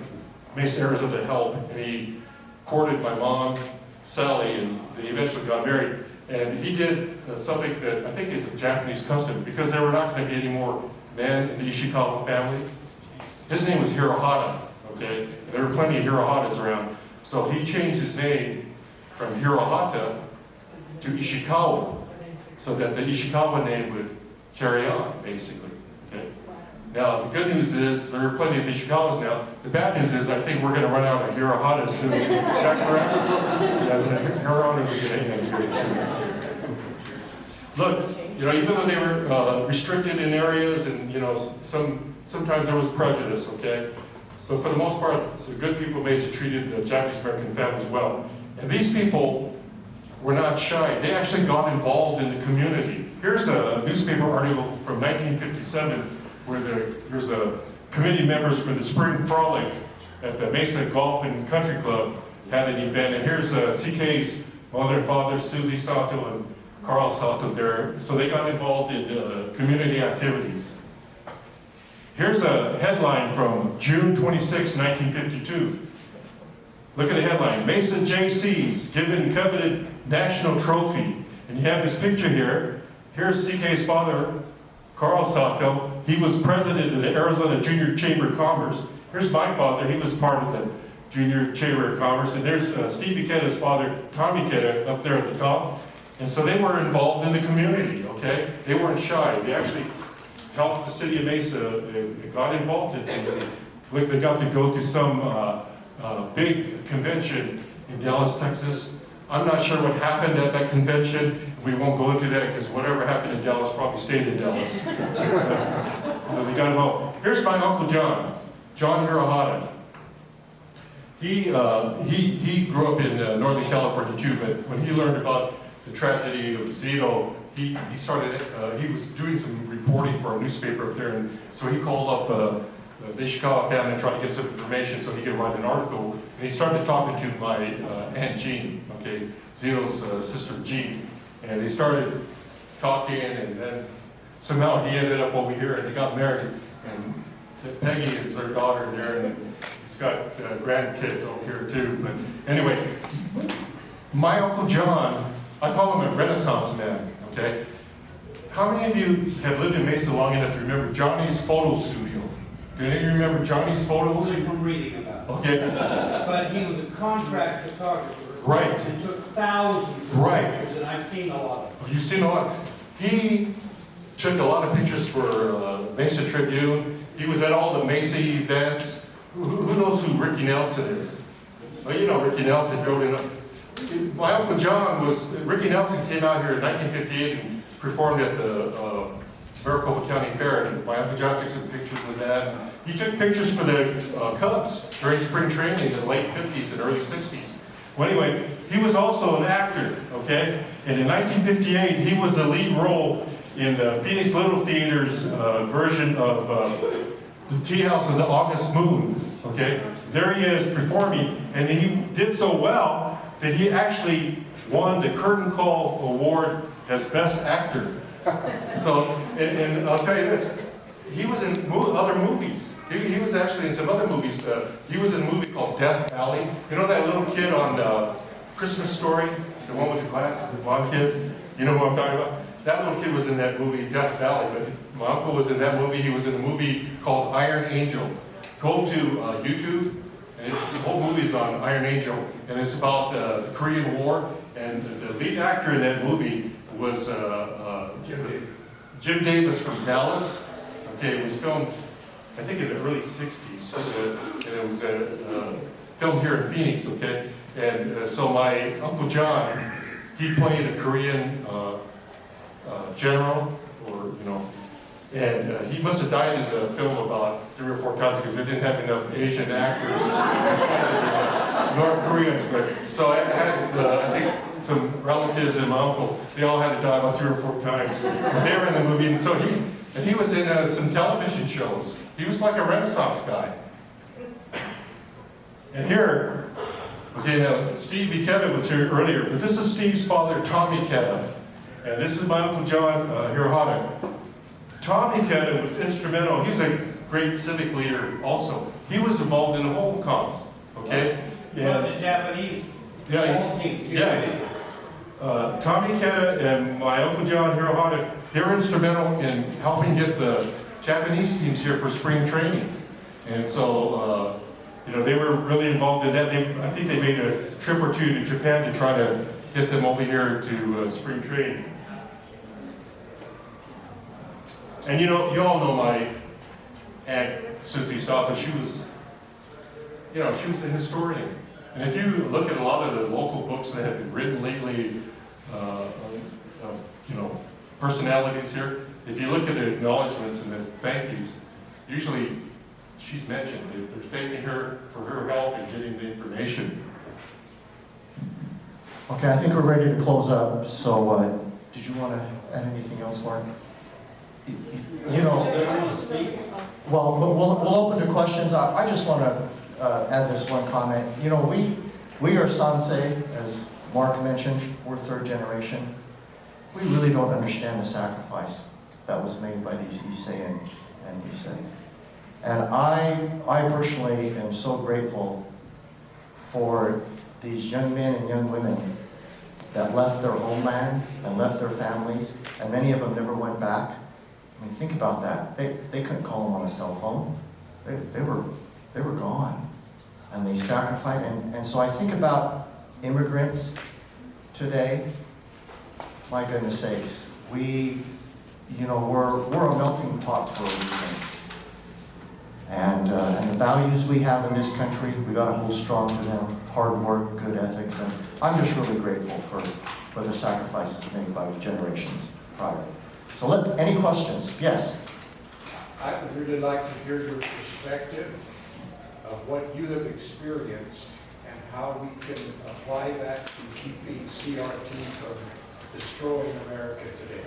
Mesa, Arizona to help, and he courted my mom, Sally, and they eventually got married. And he did something that I think is a Japanese custom, because there were not going to be any more men in the Ishikawa family. His name was Hirohata, okay? And there were plenty of Hirohatas around. So he changed his name from Hirohata to Ishikawa, so that the Ishikawa name would carry on, basically, okay? Now, the good news is there are plenty of Ishikawas now. The bad news is I think we're going to run out of Hirohatas soon. Is that correct? Yeah, the Hirohatas are getting in here soon. Look, you know, even though they were restricted in areas and, you know, sometimes there was prejudice, okay? But for the most part, the good people of Mesa treated the Japanese American families well. And these people were not shy. They actually got involved in the community. Here's a newspaper article from 1957 where there's a committee members for the Spring Frolic at the Mesa Golf and Country Club had an event. And here's CK's mother and father, Susie Sato and Carl Sato there. So they got involved in community activities. Here's a headline from June 26, 1952. Look at the headline, Mesa JCs given coveted national trophy. And you have this picture here. Here's CK's father, Carl Sato. He was president of the Arizona Junior Chamber of Commerce. Here's my father. He was part of the Junior Chamber of Commerce. And there's Steve Ikeda's father, Tommy Ikeda, up there at the top. And so they were involved in the community, okay? They weren't shy. They actually helped the city of Mesa. They got involved in things. Like they got to go to some big convention in Dallas, Texas. I'm not sure what happened at that convention. We won't go into that because whatever happened in Dallas probably stayed in Dallas. We got involved. Here's my Uncle John, John Hirohata. He grew up in Northern California too, but when he learned about the tragedy of Zito, he was doing some reporting for a newspaper up there, and so he called up the Ishikawa family and tried to get some information so he could write an article. And he started talking to my Aunt Jean, okay, Zito's sister Jean, and they started talking, and then somehow he ended up over here, and they got married. And Peggy is their daughter there, and he's got grandkids over here too. But anyway, my Uncle John, I call him a Renaissance man, okay? How many of you have lived in Mesa long enough to remember Johnny's Photo Studio? Do any of you remember Johnny's Photos? Only from reading about it. Okay. But he was a contract photographer. Right. And took thousands of Right. pictures, and I've seen a lot of them. You've seen a lot. He took a lot of pictures for Mesa Tribune. He was at all the Mesa events. Who knows who Ricky Nelson is? Well, you know Ricky Nelson drove in. My Uncle John Ricky Nelson came out here in 1958 and performed at the Maricopa County Fair. And my Uncle John took some pictures with that. He took pictures for the Cubs during spring training in the late 50s and early 60s. Well, anyway, he was also an actor, okay? And in 1958, he was the lead role in the Phoenix Little Theater's version of The Tea House of the August Moon, okay? There he is performing, and he did so well that he actually won the Curtain Call Award as Best Actor. So, and I'll tell you this, he was in other movies. He was actually in some other movies. He was in a movie called Death Valley. You know that little kid on Christmas Story? The one with the glasses, the blonde kid? You know who I'm talking about? That little kid was in that movie, Death Valley. But my uncle was in that movie. He was in a movie called Iron Angel. Go to YouTube, and the whole movie's on Iron Angel. And it's about the Korean War. And the lead actor in that movie was Jim Davis from Dallas. Okay, it was filmed, I think, in the early 60s. And it was filmed here in Phoenix, okay? And so my Uncle John, he played a Korean general, or, you know, and he must have died in the film about 3 or 4 times because they didn't have enough Asian actors, North Koreans. But so I had, I think, some relatives and my uncle. They all had to die about 3 or 4 times. They were in the movie, and so he was in some television shows. He was like a Renaissance guy. And here, okay, now Steve Ikeda was here earlier, but this is Steve's father, Tommy Ikeda, and this is my Uncle John Hirohata. Tommy Ikeda was instrumental. He's a great civic leader also. He was involved in the whole cause, okay? But the Japanese, all teams. Tommy Ikeda and my Uncle John Hirohata, they were instrumental in helping get the Japanese teams here for spring training. And so, you know, they were really involved in that. I think they made a trip or two to Japan to try to get them over here to spring training. And you know, you all know And since he saw that she was, you know, she was a historian. And if you look at a lot of the local books that have been written lately, you know, personalities here, if you look at the acknowledgments and the thank yous, usually she's mentioned. If they're thanking her for her help in getting the information. Okay, I think we're ready to close up. So, did you want to add anything else, Mark? You know, well, we'll open to questions. I just want to add this one comment. You know, we are Sansei, as Mark mentioned. We're third generation. We really don't understand the sacrifice that was made by these Issei and Issei. And I personally am so grateful for these young men and young women that left their homeland and left their families, and many of them never went back. I mean, think about that. They couldn't call them on a cell phone. They were gone, and they sacrificed. And so I think about immigrants today. My goodness sakes, we're a melting pot for a reason. And the values we have in this country, we got to hold strong to them. Hard work, good ethics, and I'm just really grateful for the sacrifices made by generations prior. So any questions? Yes? I would really like to hear your perspective of what you have experienced and how we can apply that to keeping CRT from destroying America today.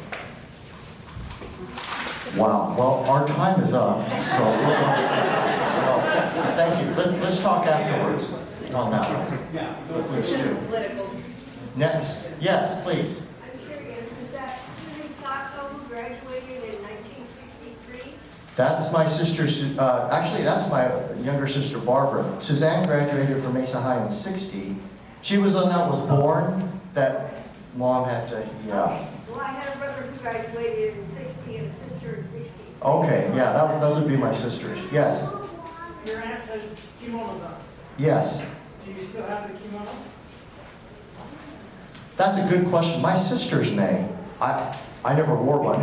Wow. Well, our time is up, so thank you. Let's talk afterwards on that one. Yeah. Please do. Next. Yes, please. I'm curious, is that Susan Sasso who graduated in 1963? That's my sister, actually that's my younger sister Barbara. Suzanne graduated from Mesa High in 60. She was the one that was born that Mom had to, yeah. Well, I had a brother who graduated in 60 and a sister in 60. Okay, yeah, those would be my sisters. Yes, Your aunt said kimonos on. yes. Do you still have the kimonos? That's a good question. My sisters may. I never wore one.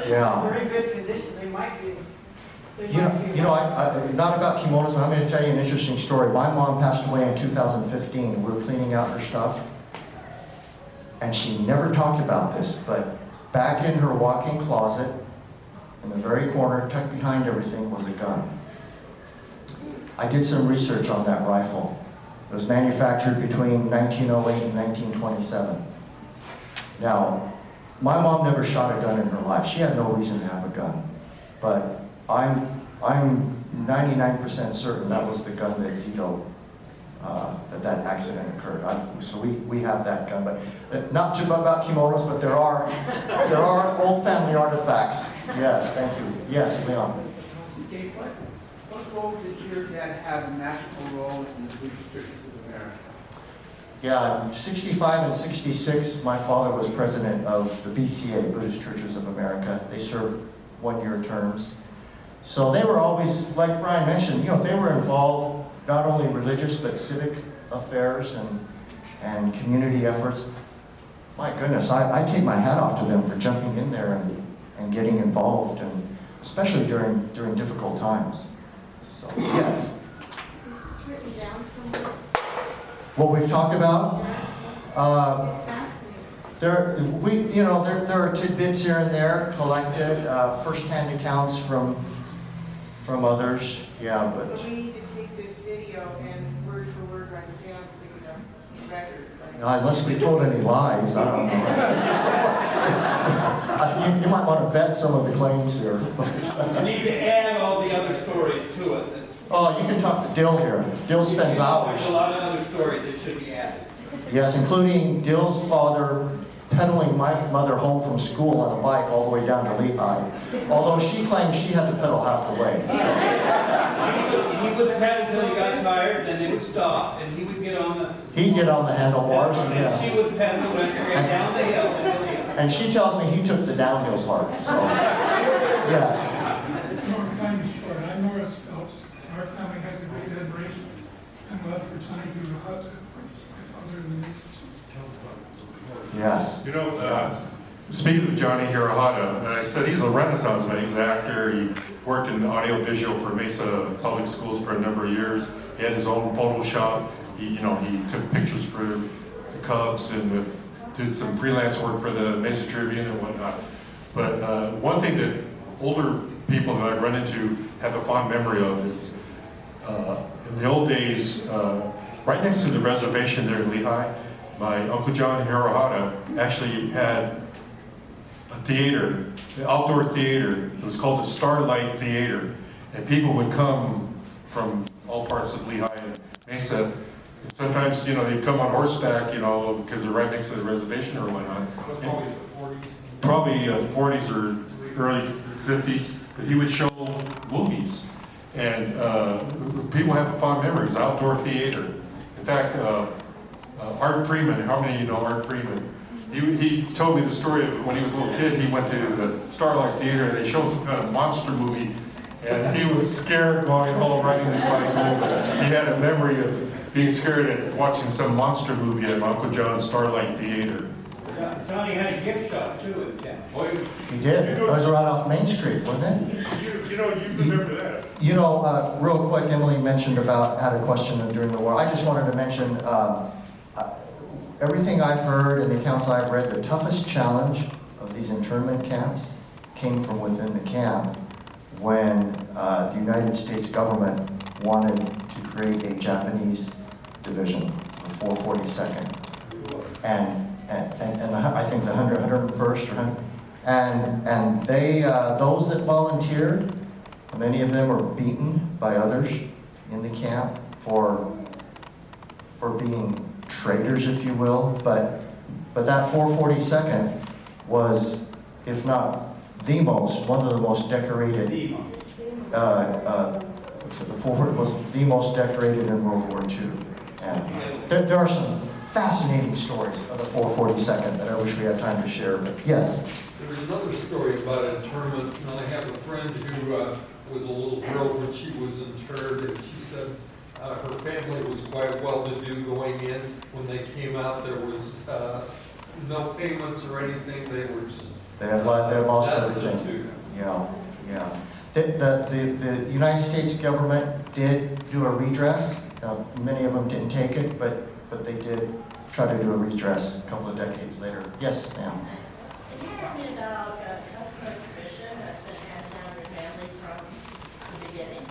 Yeah. Very good condition, they might be. Not about kimonos, but I'm going to tell you an interesting story. My mom passed away in 2015. We were cleaning out her stuff. And she never talked about this, but back in her walk-in closet, in the very corner, tucked behind everything, was a gun. I did some research on that rifle. It was manufactured between 1908 and 1927. Now, my mom never shot a gun in her life. She had no reason to have a gun. But I'm 99% certain that was the gun that Zito, that accident occurred. So we have that gun, but not too much about kimonos, but there are old family artifacts. Yes, thank you. Yes, Leon. Dave, what role did your dad have, a national role in the Buddhist Churches of America? Yeah, 65 and 66, my father was president of the BCA, Buddhist Churches of America. They served one-year terms. So they were always, like Brian mentioned, they were involved not only religious but civic affairs and community efforts. My goodness, I take my hat off to them for jumping in there and getting involved, and especially during difficult times. So, yes? Is this written down somewhere? What we've talked about? It's fascinating. There are tidbits here and there collected, first-hand accounts from others. Yeah, but So we need to take this video and word for word write it down so you know, record. Right? unless we told any lies, I don't know. You might want to vet some of the claims here. You need to add all the other stories to it. Oh, you can talk to Dill here. Dill spends hours. There's a lot of other stories that should be added. Yes, including Dill's father pedaling my mother home from school on a bike all the way down to Lehigh. Although she claims she had to pedal half the way. He would pedal until he got tired, then they would stop, and he would get on the... He'd get on the handlebars. And she Yeah. would pedal, went straight down the hill and go the other. And she tells me he took the downhill part. So, yes. Time is short. I'm Morris Phelps. Our family has a great admiration and love for Johnny Hoover Hut, my father in the Mesa. Yes. You know, speaking of Johnny Hirahata, and I said he's a Renaissance man. He's an actor. He worked in audio visual for Mesa Public Schools for a number of years. He had his own photo shop. He took pictures for the Cubs and did some freelance work for the Mesa Tribune and whatnot. But one thing that older people that I've run into have a fond memory of is in the old days, right next to the reservation there in Lehigh, my Uncle John Hirohata actually had a theater, an outdoor theater. It was called the Starlight Theater. And people would come from all parts of Lehigh and Mesa. And sometimes, they'd come on horseback, because they're right next to the reservation or whatnot. Probably 40s or early 50s. But he would show movies. And people have fond memories, outdoor theater. In fact, Art Freeman, how many of you know Art Freeman? He told me the story of when he was a little kid, he went to the Starlight Theater and they showed some kind of monster movie. And he was scared going home riding his bike home. He had a memory of being scared at watching some monster movie at Uncle John's Starlight Theater. Johnny had a gift shop too in town. He did. It was right off Main Street, wasn't it? You remember that. Real quick, Emily mentioned had a question during the war. I just wanted to mention, everything I've heard and the accounts I've read, the toughest challenge of these internment camps came from within the camp when the United States government wanted to create a Japanese division, the 442nd. And I think the 101st, and they, those that volunteered, many of them were beaten by others in the camp for being traitors, if you will. But that 442nd was, if not one of the most decorated. The 440 was the most decorated in World War II. And there are some fascinating stories of the 442nd that I wish we had time to share. But yes. There's another story about internment. I have a friend who was a little girl when she was interred, and she said her family was quite well-to-do going in. When they came out, there was no payments or anything. They had lost everything. Yeah. The United States government did do a redress. Many of them didn't take it, but they did try to do a redress a couple of decades later. Yes, ma'am. Can you tell me about a customer tradition that's been handed down your family from the beginning?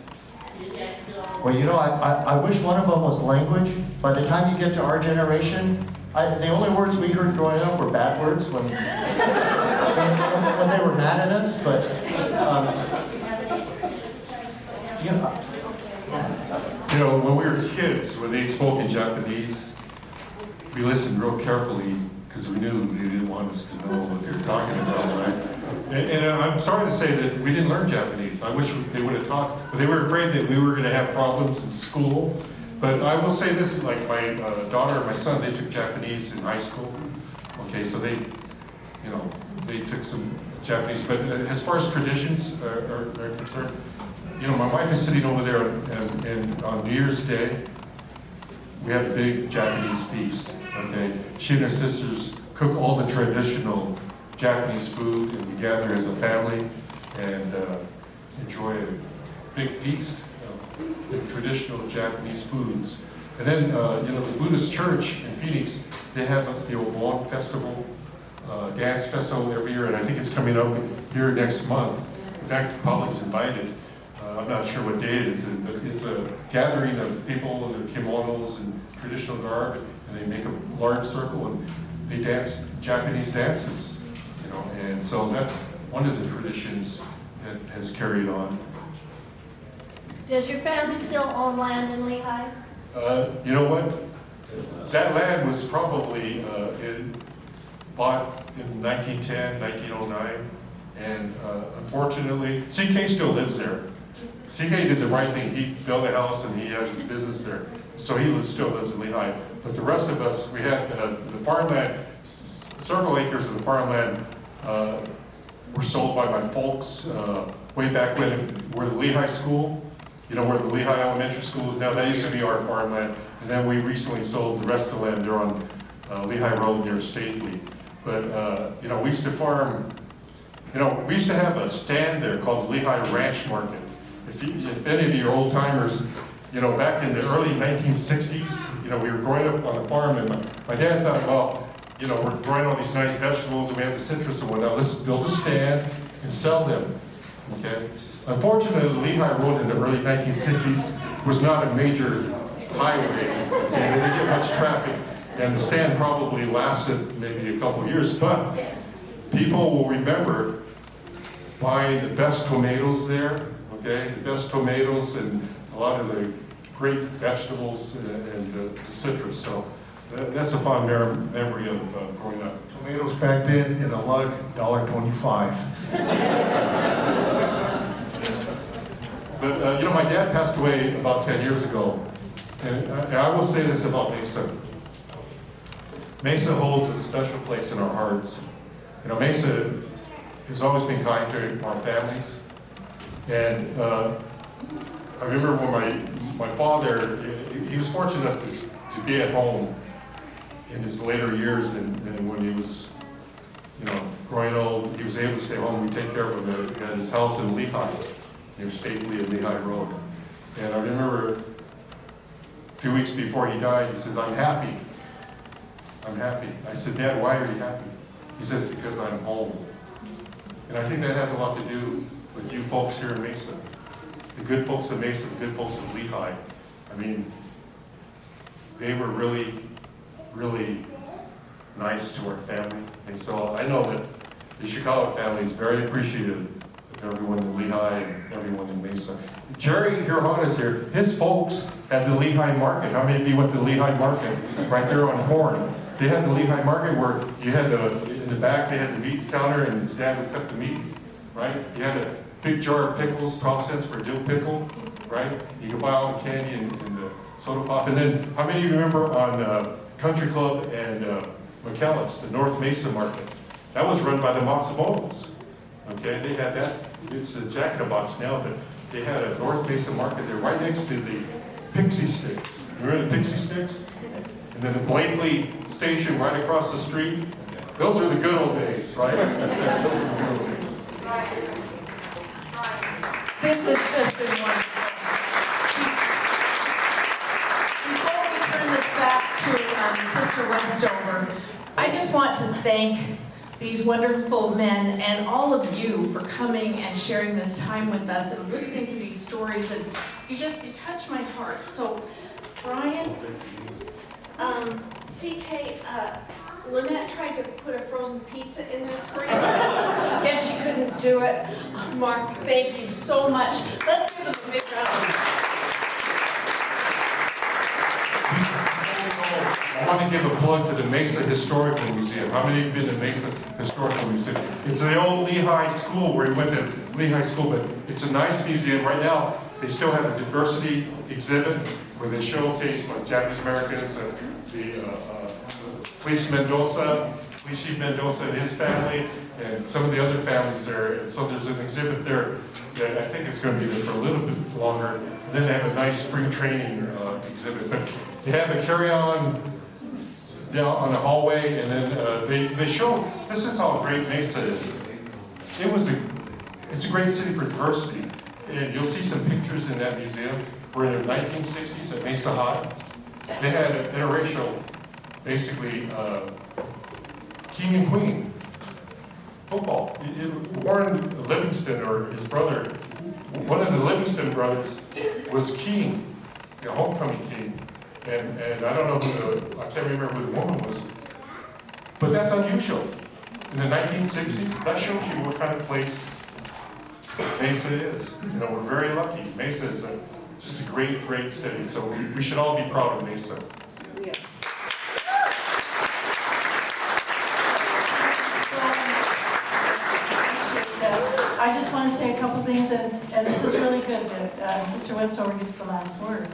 Do you guys still? Well, I wish one of them was language. By the time you get to our generation, the only words we heard growing up were bad words when they were mad at us. But when we were kids, when they spoke in Japanese, we listened real carefully because we knew they didn't want us to know what they were talking about, right? And I'm sorry to say that we didn't learn Japanese. I wish they would have taught, but they were afraid that we were going to have problems in school. But I will say this, like my daughter and my son, they took Japanese in high school. Okay, so they took some Japanese. But as far as traditions are concerned, my wife is sitting over there, and on New Year's Day, we have a big Japanese feast. Okay, she and her sisters cook all the traditional Japanese food, and we gather as a family and enjoy a big feast of the traditional Japanese foods. And then, the Buddhist church in Phoenix, they have the Obon festival, dance festival every year, and I think it's coming up here next month. In fact, the public's invited. I'm not sure what day it is, but it's a gathering of people in their kimonos and traditional garb, and they make a large circle and they dance Japanese dances, and so that's one of the traditions that has carried on. Does your family still own land in Lehigh? You know what? That land was probably bought in 1910, 1909, and unfortunately, CK still lives there. CK did the right thing. He built a house and he has his business there. So he still lives in Lehigh. But the rest of us, we had the farmland, several acres of the farmland were sold by my folks way back when, where the Lehigh School, where the Lehigh Elementary School is now. That used to be our farmland. And then we recently sold the rest of the land there on Lehigh Road near Stately. But, we used to farm, we used to have a stand there called the Lehigh Ranch Market. If any of your old timers, back in the early 1960s, we were growing up on a farm, and my dad thought, well, we're growing all these nice vegetables and we have the citrus and whatnot, let's build a stand and sell them, okay? Unfortunately, the Lehigh Road in the early 1960s was not a major highway, and they didn't get much traffic, and the stand probably lasted maybe a couple years, but people will remember buying the best tomatoes there, okay? The best tomatoes and a lot of the great vegetables and the citrus, so that's a fond memory of growing up. Tomatoes back then in a lug, $1.25. But, my dad passed away about 10 years ago, and I will say this about Mesa. Mesa holds a special place in our hearts. Mesa has always been kind to our families, and I remember when my father, he was fortunate enough to be at home in his later years, and when he was, growing old, he was able to stay home. We take care of him at his house in Lehigh, near Stately and Lehigh Road. And I remember a few weeks before he died, he says, I'm happy. I'm happy. I said, Dad, why are you happy? He says, because I'm home. And I think that has a lot to do with you folks here in Mesa. The good folks of Mesa, the good folks of Lehigh. I mean, they were really, really nice to our family. And so I know that the Chicago family is very appreciative of everyone in Lehigh and everyone in Mesa. Jerry Hirhon is here. His folks had the Lehigh Market. How many of you went to the Lehigh Market? Right there on Horn. They had the Lehigh Market where you had in the back, they had the meat counter and his dad would cut the meat, right? You had a big jar of pickles, 12 cents for a dill pickle, right? You could buy all the candy and the soda pop. And then, how many of you remember on Country Club and McKellips, the North Mesa Market? That was run by the Matsumotos, okay? They had that. It's a Jack in the Box now, but they had a North Mesa Market there right next to the Pixie Sticks. Remember the Pixie Sticks? And then the Blakely Station right across the street. Those are the good old days, right? Those are the good old days. This has just been wonderful. Before we turn this back to Sister Westover, I just want to thank these wonderful men and all of you for coming and sharing this time with us and listening to these stories. And you touch my heart. So, Brian, Lynette tried to put a frozen pizza in there for you. Guess she couldn't do it. Mark, thank you so much. Let's give them a big round of applause. I want to give a plug to the Mesa Historical Museum. How many have been to Mesa Historical Museum? It's the old Lehigh School where he went to Lehigh School, but it's a nice museum. Right now, they still have a diversity exhibit where they showcase like Japanese Americans, Police Chief Mendoza and his family, and some of the other families there. And so there's an exhibit there that I think it's going to be there for a little bit longer. And then they have a nice spring training exhibit. But they have a carry-on down on the hallway, and then they show, this is how great Mesa is. It's a great city for diversity. And you'll see some pictures in that museum where in the 1960s at Mesa High, they had an interracial, basically, king and queen football. Warren Livingston, or his brother, one of the Livingston brothers was king, the homecoming king. And I don't know I can't remember who the woman was, but that's unusual. In the 1960s, that shows you what kind of place Mesa is. We're very lucky. Mesa is just a great, great city. So we should all be proud of Mesa. I just want to say a couple things, and this is really good that Mr. Westover gets the last word.